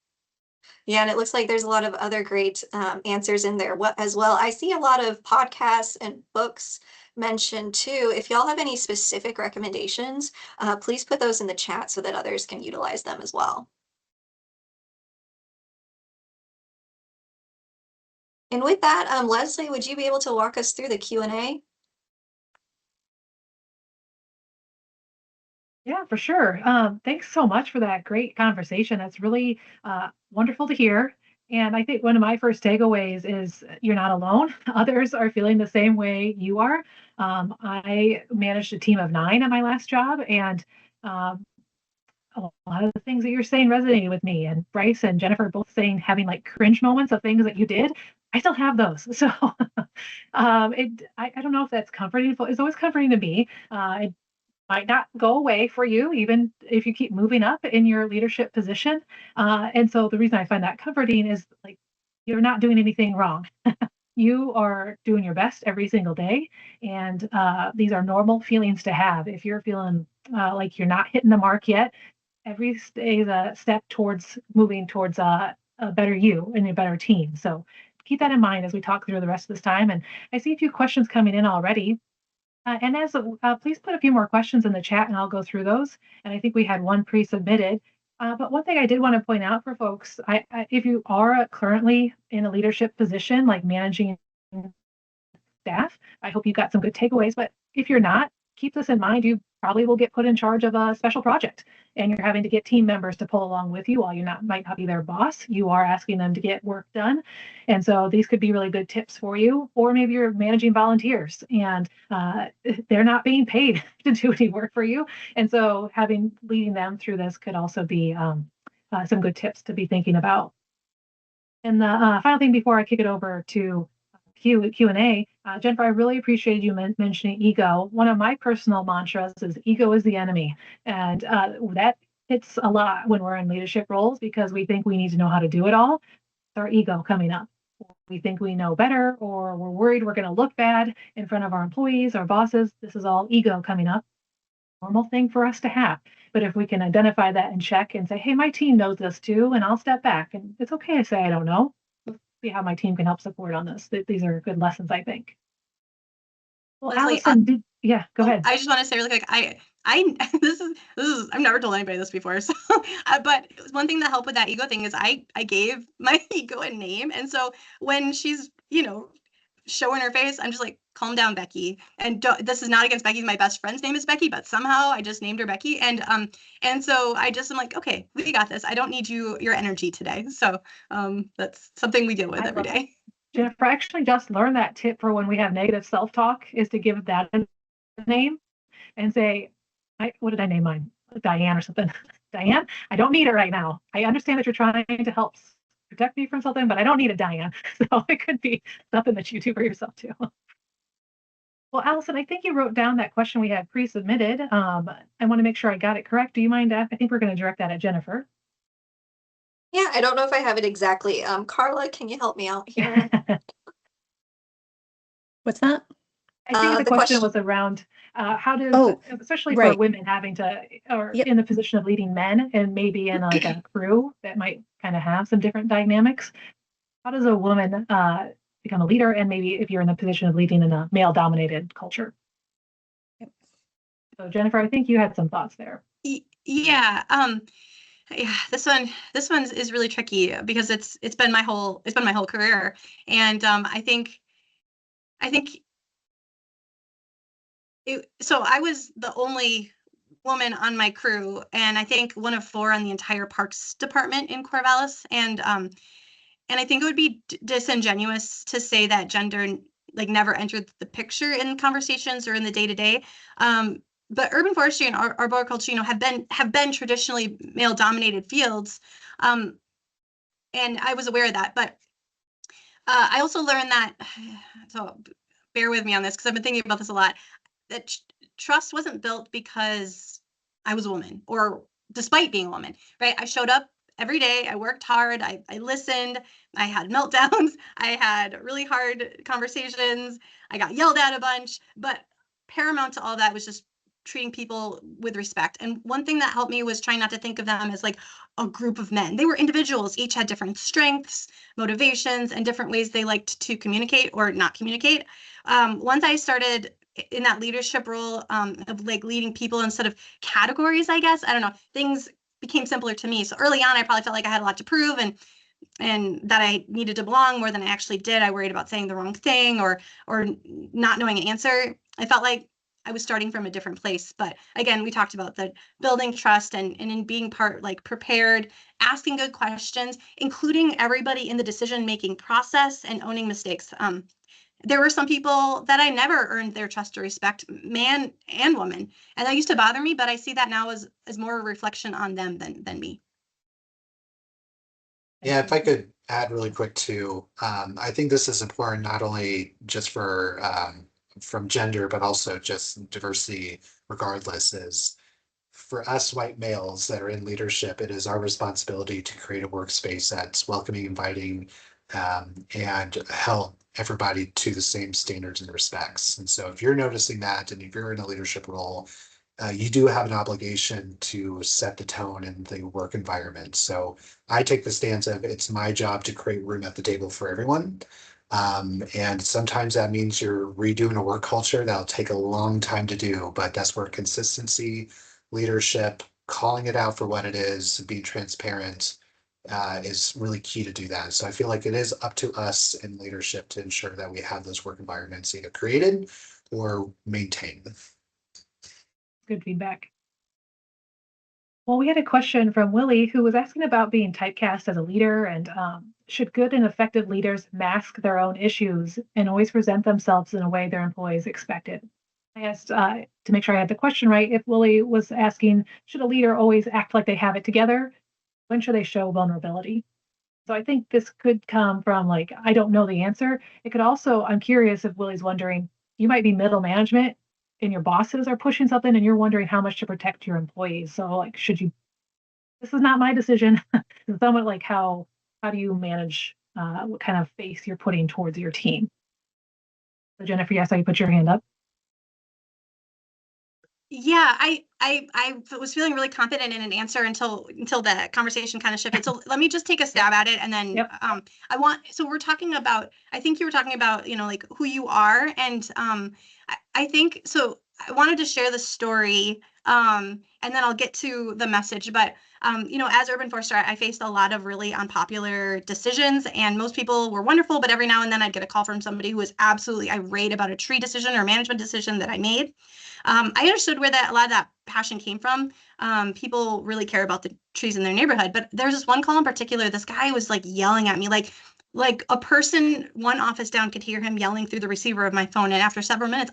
Yeah, and it looks like there's a lot of other great answers in there as well. I see a lot of podcasts and books mentioned too. If y'all have any specific recommendations, please put those in the chat so that others can utilize them as well. And with that, Leslie, would you be able to walk us through the Q&A? Yeah, for sure. Thanks so much for that great conversation. That's really wonderful to hear. And I think one of my first takeaways is you're not alone. Others are feeling the same way you are. I managed a team of 9 at my last job, and um, a lot of the things that you're saying resonated with me. And Bryce and Jennifer both saying having like cringe moments of things that you did. I still have those. So I don't know if that's comforting. It's always comforting to me. It might not go away for you, even if you keep moving up in your leadership position. And so the reason I find that comforting is like you're not doing anything wrong. You are doing your best every single day. And these are normal feelings to have. If you're feeling like you're not hitting the mark yet, every day is a step towards moving towards a better you and a better team. So keep that in mind as we talk through the rest of this time. And I see a few questions coming in already. And as please put a few more questions in the chat and I'll go through those. And I think we had one pre-submitted. But one thing I did want to point out for folks, if you are currently in a leadership position, like managing staff, I hope you got some good takeaways. But if you're not, keep this in mind. You probably will get put in charge of a special project and you're having to get team members to pull along with you while you might not be their boss. You are asking them to get work done. And so these could be really good tips for you. Or maybe you're managing volunteers and they're not being paid to do any work for you. And so leading them through this could also be some good tips to be thinking about. And the final thing before I kick it over to Q&A, Jennifer, I really appreciated you mentioning ego. One of my personal mantras is ego is the enemy. And that hits a lot when we're in leadership roles because we think we need to know how to do it all. It's our ego coming up. We think we know better, or we're worried we're going to look bad in front of our employees, our bosses. This is all ego coming up. Normal thing for us to have. But if we can identify that and check and say, hey, my team knows this too, and I'll step back. And it's okay to say I don't know. Let's see how my team can help support on this. These are good lessons, I think. Well, Leslie, Allison, yeah, go ahead. I just want to say really quick, this is I've never told anybody this before. So, but one thing that helped with that ego thing is I gave my ego a name, and so when she's show in her face, I'm just like, calm down, Becky. And this is not against Becky. My best friend's name is Becky, but somehow I just named her Becky. And so I just am like, okay, we got this. I don't need your energy today. So that's something we deal with every day. Jennifer, I actually just learned that tip for when we have negative self-talk is to give that a name and say, what did I name mine? Diane or something. Diane, I don't need it right now. I understand that you're trying to help protect me from something, but I don't need it, Diane. So it could be something that you do for yourself too. Well, Allison, I think you wrote down that question we had pre-submitted. I want to make sure I got it correct. Do you mind? I think we're going to direct that at Jennifer. Yeah, I don't know if I have it exactly. Carla, can you help me out here? What's that? I think the question was around how does, especially for women having to, or in the position of leading men and maybe in like a crew that might kind of have some different dynamics, how does a woman become a leader? And maybe if you're in the position of leading in a male-dominated culture. So Jennifer, I think you had some thoughts there. Yeah. Yeah, this one is really tricky because it's been my whole career, and I think so I was the only woman on my crew, and I think one of 4 on the entire parks department in Corvallis, and I think it would be disingenuous to say that gender like never entered the picture in conversations or in the day-to-day. But urban forestry and arboriculture, have been traditionally male-dominated fields, and I was aware of that. But I also learned that, so bear with me on this because I've been thinking about this a lot, that trust wasn't built because I was a woman or despite being a woman, right? I showed up every day. I worked hard. I listened. I had meltdowns. I had really hard conversations. I got yelled at a bunch. But paramount to all that was just treating people with respect. And one thing that helped me was trying not to think of them as like a group of men. They were individuals. Each had different strengths, motivations, and different ways they liked to communicate or not communicate. Once I started in that leadership role of like leading people instead of categories, I guess, I don't know, things became simpler to me. So early on, I probably felt like I had a lot to prove and that I needed to belong more than I actually did. I worried about saying the wrong thing or not knowing an answer. I felt like I was starting from a different place. But again, we talked about the building trust and in being prepared, asking good questions, including everybody in the decision-making process and owning mistakes. There were some people that I never earned their trust or respect, man and woman. And that used to bother me, but I see that now as more a reflection on them than me. Yeah, if I could add really quick too, I think this is important not only just for from gender, but also just diversity regardless, is for us white males that are in leadership, it is our responsibility to create a workspace that's welcoming, inviting, and held everybody to the same standards and respects. And so if you're noticing that and if you're in a leadership role, you do have an obligation to set the tone in the work environment. So I take the stance of it's my job to create room at the table for everyone. And sometimes that means you're redoing a work culture that'll take a long time to do, but that's where consistency, leadership, calling it out for what it is, being transparent is really key to do that. So I feel like it is up to us in leadership to ensure that we have those work environments either created or maintained. Good feedback. Well, we had a question from Willie who was asking about being typecast as a leader and should good and effective leaders mask their own issues and always present themselves in a way their employees expected? I asked to make sure I had the question right. If Willie was asking, should a leader always act like they have it together? When should they show vulnerability? So I think this could come from like, I don't know the answer. It could also, I'm curious if Willie's wondering, you might be middle management and your bosses are pushing something and you're wondering how much to protect your employees. So like, should you, this is not my decision. It's somewhat like how do you manage what kind of face you're putting towards your team? So Jennifer, yes, you put your hand up. Yeah, I was feeling really confident in an answer until the conversation kind of shifted. So let me just take a stab at it, and then so we're talking about, I think you were talking about, like who you are, and I think so. I wanted to share the story, and then I'll get to the message. But As urban forester, I faced a lot of really unpopular decisions, and most people were wonderful, but every now and then I'd get a call from somebody who was absolutely irate about a tree decision or management decision that I made. I understood where a lot of that passion came from. People really care about the trees in their neighborhood, but there's this one call in particular. This guy was like yelling at me, like a person one office down could hear him yelling through the receiver of my phone. And after several minutes,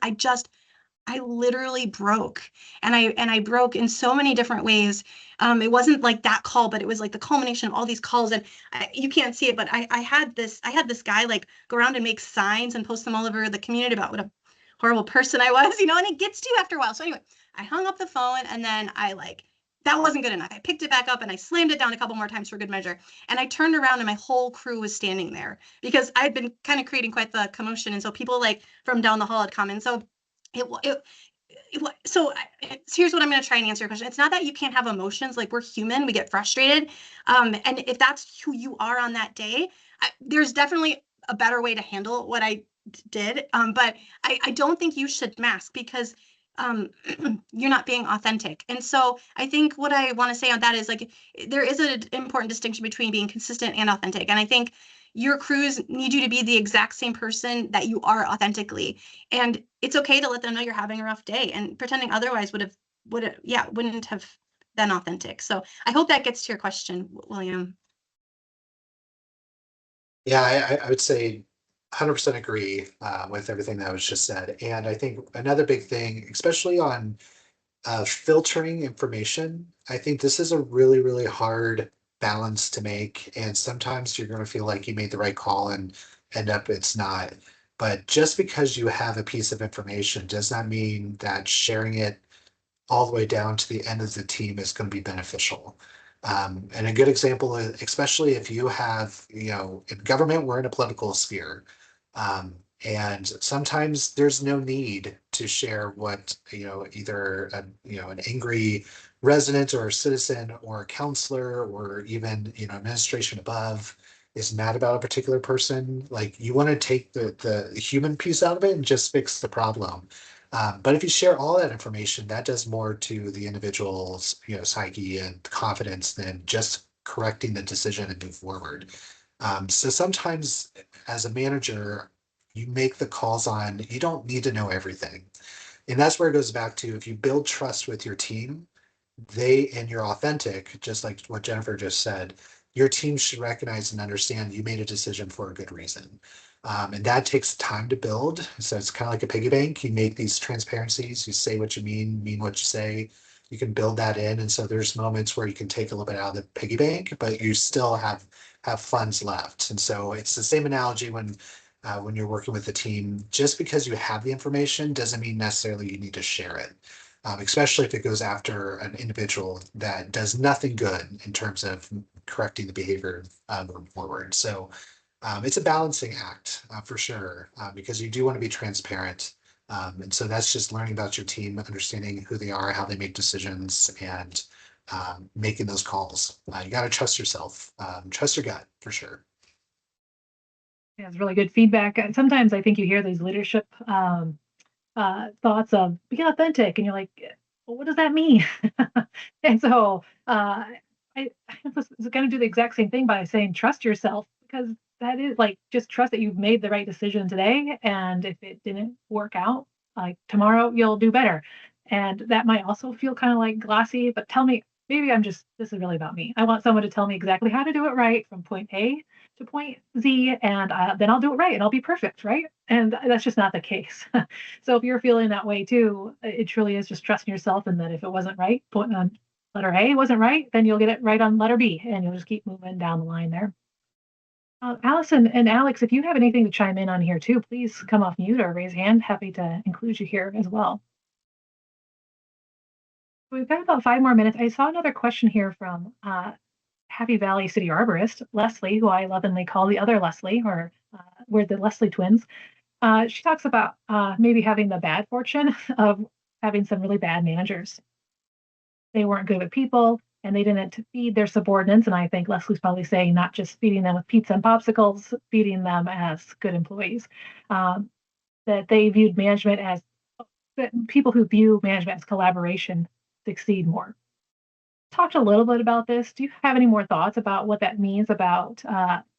I literally broke, and I broke in so many different ways. It wasn't like that call, but it was like the culmination of all these calls. And you can't see it, but I had this guy like go around and make signs and post them all over the community about what a horrible person I was, and it gets to you after a while. So anyway, I hung up the phone, and then that wasn't good enough. I picked it back up and I slammed it down a couple more times for good measure. And I turned around and my whole crew was standing there because I'd been kind of creating quite the commotion. And so people like from down the hall had come. And so so here's what I'm going to try and answer your question. It's not that you can't have emotions. Like, we're human, we get frustrated. And if that's who you are on that day, there's definitely a better way to handle what I did. But I don't think you should mask, because you're not being authentic. And so I think what I want to say on that is, like, there is an important distinction between being consistent and authentic. And I think your crews need you to be the exact same person that you are authentically. And it's okay to let them know you're having a rough day, and pretending otherwise wouldn't have been authentic. So I hope that gets to your question, William. Yeah, I would say 100% agree with everything that was just said. And I think another big thing, especially on filtering information, I think this is a really, really hard balance to make. And sometimes you're going to feel like you made the right call and end up it's not. But just because you have a piece of information does not mean that sharing it all the way down to the end of the team is going to be beneficial. And a good example, especially if you have, in government, we're in a political sphere. And sometimes there's no need to share what, either an angry resident or a citizen or a counselor or even, administration above is mad about a particular person. Like, you want to take the human piece out of it and just fix the problem. But if you share all that information, that does more to the individual's, psyche and confidence than just correcting the decision and move forward. So sometimes as a manager, you make the calls on, you don't need to know everything. And that's where it goes back to, if you build trust with your team, and you're authentic, just like what Jennifer just said, your team should recognize and understand you made a decision for a good reason. And that takes time to build. So it's kind of like a piggy bank. You make these transparencies, you say what you mean what you say. You can build that in. And so there's moments where you can take a little bit out of the piggy bank, but you still have funds left. And so it's the same analogy when you're working with a team. Just because you have the information doesn't mean necessarily you need to share it. Especially if it goes after an individual that does nothing good in terms of correcting the behavior moving forward. So it's a balancing act for sure, because you do want to be transparent. And so that's just learning about your team, understanding who they are, how they make decisions, and making those calls. You got to trust yourself, trust your gut for sure. Yeah, it's really good feedback. And sometimes I think you hear these leadership thoughts of be authentic, and you're like, well, what does that mean? And so I was going to do the exact same thing by saying trust yourself, because that is like, just trust that you've made the right decision today, and if it didn't work out, like tomorrow you'll do better. And that might also feel kind of like glossy, but tell me, maybe this is really about me. I want someone to tell me exactly how to do it right from point A to point Z, and then I'll do it right and I'll be perfect, right? And that's just not the case. So if you're feeling that way too, it truly is just trusting yourself, and that if it wasn't right, point on letter A wasn't right, then you'll get it right on letter B, and you'll just keep moving down the line there. Allison and Alex, if you have anything to chime in on here too, please come off mute or raise hand. Happy to include you here as well. We've got about 5 more minutes. I saw another question here from Happy Valley City Arborist, Leslie, who I lovingly call the other Leslie, or we're the Leslie twins. She talks about maybe having the bad fortune of having some really bad managers. They weren't good with people, and they didn't feed their subordinates. And I think Leslie's probably saying not just feeding them with pizza and popsicles, feeding them as good employees. That they viewed management as, that people who view management as collaboration succeed more. talked a little bit about this. Do you have any more thoughts about what that means about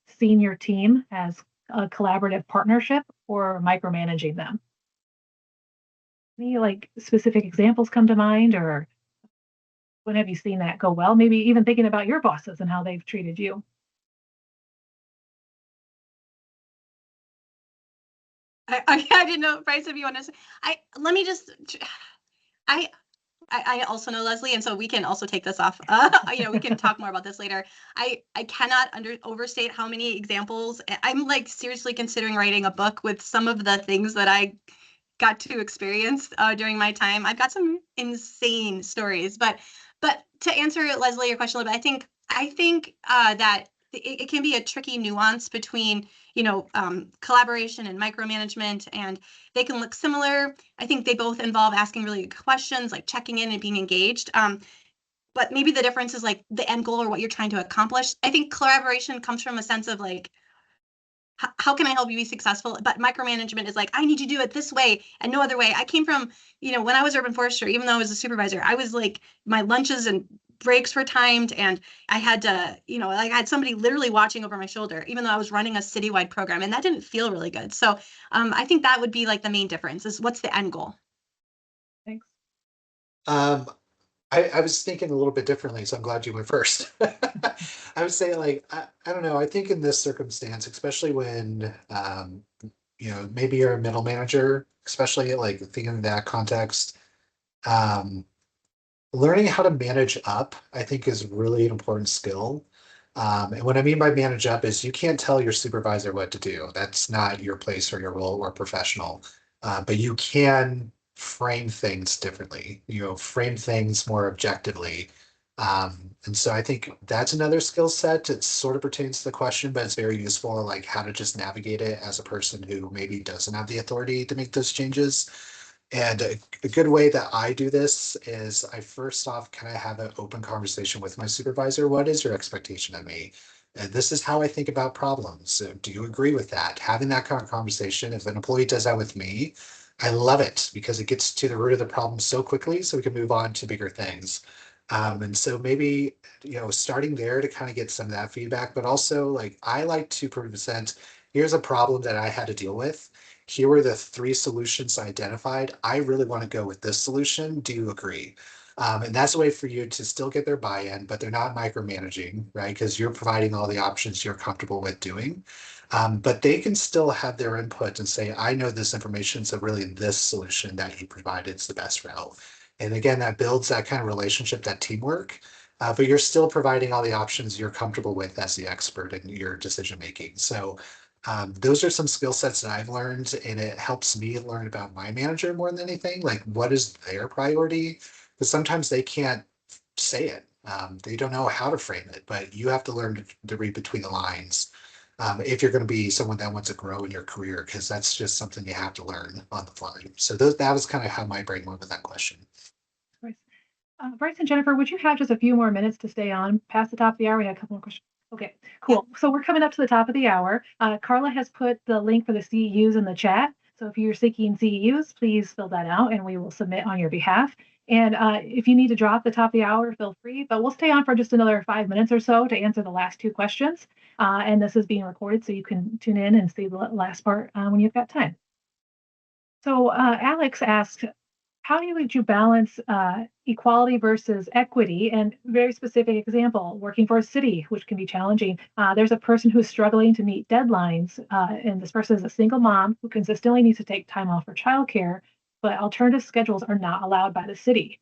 seeing your team as a collaborative partnership or micromanaging them? Any like specific examples come to mind, or when have you seen that go well? Maybe even thinking about your bosses and how they've treated you. I didn't know, Bryce, if you want to say, let me just, I also know Leslie, and so we can also take this off. We can talk more about this later. I cannot overstate how many examples. I'm like seriously considering writing a book with some of the things that I got to experience during my time. I've got some insane stories, but to answer Leslie your question a little bit, I think that it can be a tricky nuance between collaboration and micromanagement, and they can look similar. I think they both involve asking really good questions, like checking in and being engaged. But maybe the difference is like the end goal or what you're trying to accomplish. I think collaboration comes from a sense of like, how can I help you be successful? But micromanagement is like, I need you to do it this way and no other way. I came from, when I was urban forester, even though I was a supervisor, I was like, my lunches and breaks were timed, and I had to, like I had somebody literally watching over my shoulder, even though I was running a citywide program, and that didn't feel really good. So I think that would be like the main difference is what's the end goal? Thanks. I was thinking a little bit differently, so I'm glad you went first. I would say, like, I don't know. I think in this circumstance, especially when, maybe you're a middle manager, especially like thinking in that context, learning how to manage up, I think, is really an important skill. And what I mean by manage up is you can't tell your supervisor what to do. That's not your place or your role or professional. But you can frame things differently, frame things more objectively. And so I think that's another skill set. It sort of pertains to the question, but it's very useful, like how to just navigate it as a person who maybe doesn't have the authority to make those changes. And a good way that I do this is I first off kind of have an open conversation with my supervisor. What is your expectation of me? And this is how I think about problems. So do you agree with that? Having that kind of conversation, if an employee does that with me, I love it because it gets to the root of the problem so quickly so we can move on to bigger things. And so maybe, starting there to kind of get some of that feedback, but also like I like to present, here's a problem that I had to deal with. Here were the 3 solutions I identified. I really want to go with this solution. Do you agree? And that's a way for you to still get their buy-in, but they're not micromanaging, right? Because you're providing all the options you're comfortable with doing. But they can still have their input and say, I know this information, so really this solution that you provided is the best route. And again, that builds that kind of relationship, that teamwork. But you're still providing all the options you're comfortable with as the expert in your decision making. So those are some skill sets that I've learned, and it helps me learn about my manager more than anything. Like, what is their priority? Because sometimes they can't say it. They don't know how to frame it, but you have to learn to read between the lines if you're going to be someone that wants to grow in your career, because that's just something you have to learn on the fly. So that was kind of how my brain went with that question. Bryce. Bryce and Jennifer, would you have just a few more minutes to stay on past the top of the hour? We had a couple more questions. Okay, cool. So we're coming up to the top of the hour. Carla has put the link for the CEUs in the chat. So if you're seeking CEUs, please fill that out and we will submit on your behalf. And if you need to drop the top of the hour, feel free, but we'll stay on for just another 5 minutes or so to answer the last 2 questions. And this is being recorded, so you can tune in and see the last part when you've got time. So Alex asked, how would you balance equality versus equity? And very specific example, working for a city, which can be challenging. There's a person who's struggling to meet deadlines, and this person is a single mom who consistently needs to take time off for childcare, but alternative schedules are not allowed by the city.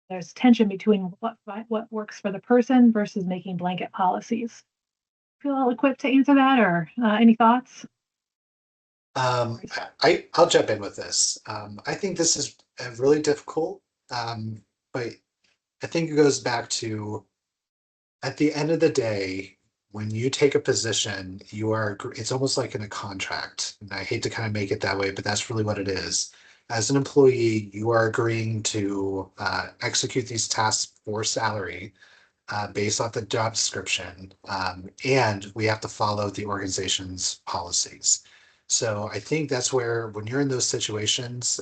There's tension between what works for the person versus making blanket policies. Feel equipped to answer that, or any thoughts? I'll jump in with this. I think this is really difficult, but I think it goes back to, at the end of the day, when you take a position, it's almost like in a contract. And I hate to kind of make it that way, but that's really what it is. As an employee, you are agreeing to execute these tasks for salary based off the job description, and we have to follow the organization's policies. So I think that's where, when you're in those situations,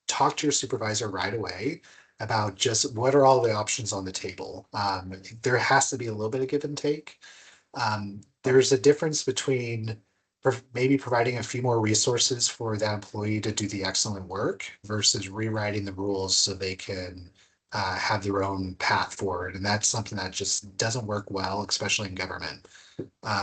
talk to your supervisor right away about just what are all the options on the table. There has to be a little bit of give and take. There's a difference between maybe providing a few more resources for that employee to do the excellent work versus rewriting the rules so they can have their own path forward. And that's something that just doesn't work well, especially in government.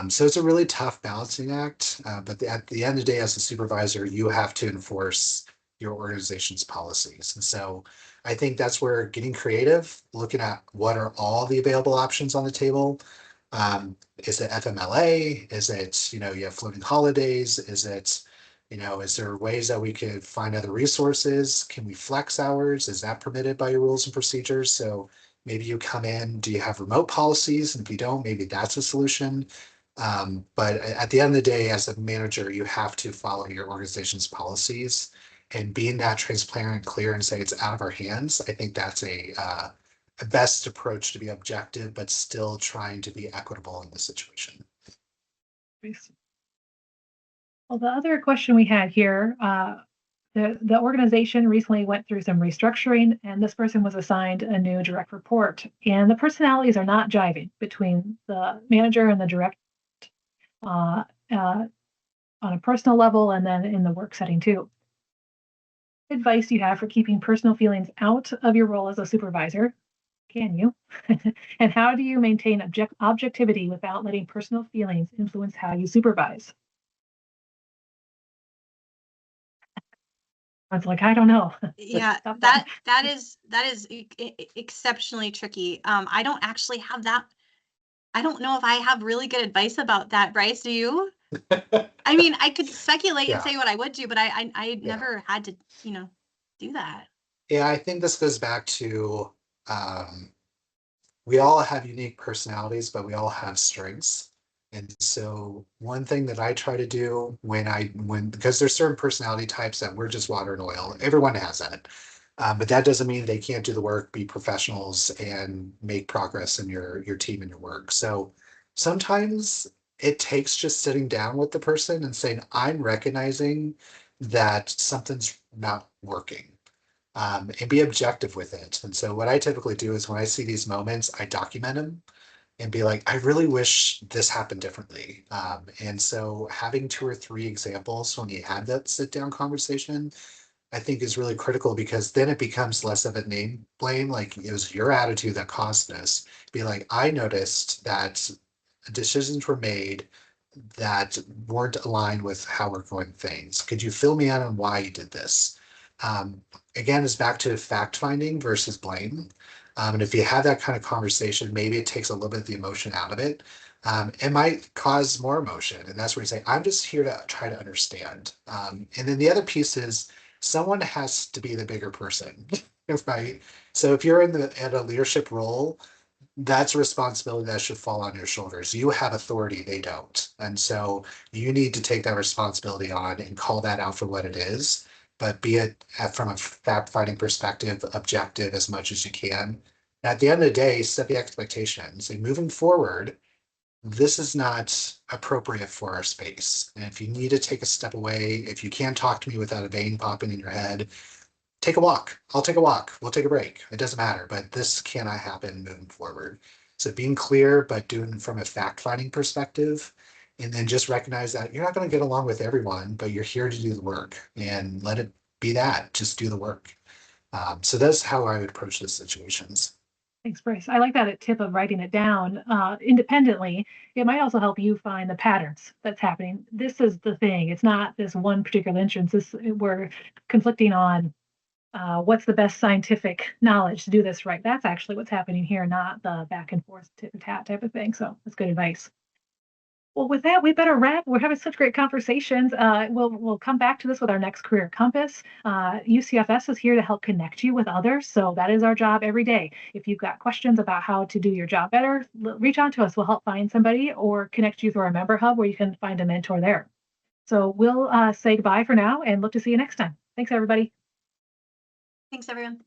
So it's a really tough balancing act. But at the end of the day, as a supervisor, you have to enforce your organization's policies. And so I think that's where getting creative, looking at what are all the available options on the table. Is it FMLA? Is it, you have floating holidays? Is it, is there ways that we could find other resources? Can we flex hours? Is that permitted by your rules and procedures? So maybe you come in, do you have remote policies? And if you don't, maybe that's a solution. But at the end of the day, as a manager, you have to follow your organization's policies, and being that transparent and clear and say it's out of our hands. I think that's a best approach to be objective, but still trying to be equitable in the situation. Well, the other question we had here, the organization recently went through some restructuring, and this person was assigned a new direct report. And the personalities are not jiving between the manager and the direct on a personal level and then in the work setting too. Advice you have for keeping personal feelings out of your role as a supervisor? Can you? And how do you maintain objectivity without letting personal feelings influence how you supervise? I was like, I don't know. Yeah, Tough one. that is exceptionally tricky. I don't actually have that. I don't know if I have really good advice about that. Bryce, do you? I mean, I could speculate and say what I would do, but I never had to, do that. Yeah, I think this goes back to we all have unique personalities, but we all have strengths. And so one thing that I try to do because there's certain personality types that we're just water and oil. Everyone has that. But that doesn't mean they can't do the work, be professionals, and make progress in your team and your work. So sometimes it takes just sitting down with the person and saying, I'm recognizing that something's not working. And be objective with it. And so what I typically do is when I see these moments, I document them and be like, I really wish this happened differently. And so having 2 or 3 examples when you have that sit down conversation, I think is really critical, because then it becomes less of a name blame. Like, it was your attitude that caused this. Be like, I noticed that decisions were made that weren't aligned with how we're going things. Could you fill me in on why you did this? Again, it's back to fact finding versus blame. And if you have that kind of conversation, maybe it takes a little bit of the emotion out of it. It might cause more emotion. And that's where you say, I'm just here to try to understand. And then the other piece is someone has to be the bigger person, right? So if you're at a leadership role, that's a responsibility that should fall on your shoulders. You have authority, they don't. And so you need to take that responsibility on and call that out for what it is, but be it from a fact-finding perspective, objective as much as you can. At the end of the day, set the expectations. And moving forward, this is not appropriate for our space. And if you need to take a step away, if you can't talk to me without a vein popping in your head, take a walk. I'll take a walk. We'll take a break. It doesn't matter, but this cannot happen moving forward. So being clear, but doing from a fact-finding perspective, and then just recognize that you're not going to get along with everyone, but you're here to do the work, and let it be that. Just do the work. So that's how I would approach those situations. Thanks, Bryce. I like that tip of writing it down independently. It might also help you find the patterns that's happening. This is the thing. It's not this one particular entrance. We're conflicting on what's the best scientific knowledge to do this right. That's actually what's happening here, not the back and forth tit for tat type of thing. So that's good advice. Well, with that, we better wrap. We're having such great conversations. We'll come back to this with our next Career Compass. UCFS is here to help connect you with others. So that is our job every day. If you've got questions about how to do your job better, reach out to us. We'll help find somebody or connect you through our member hub where you can find a mentor there. So we'll say goodbye for now and look to see you next time. Thanks, everybody. Thanks, everyone.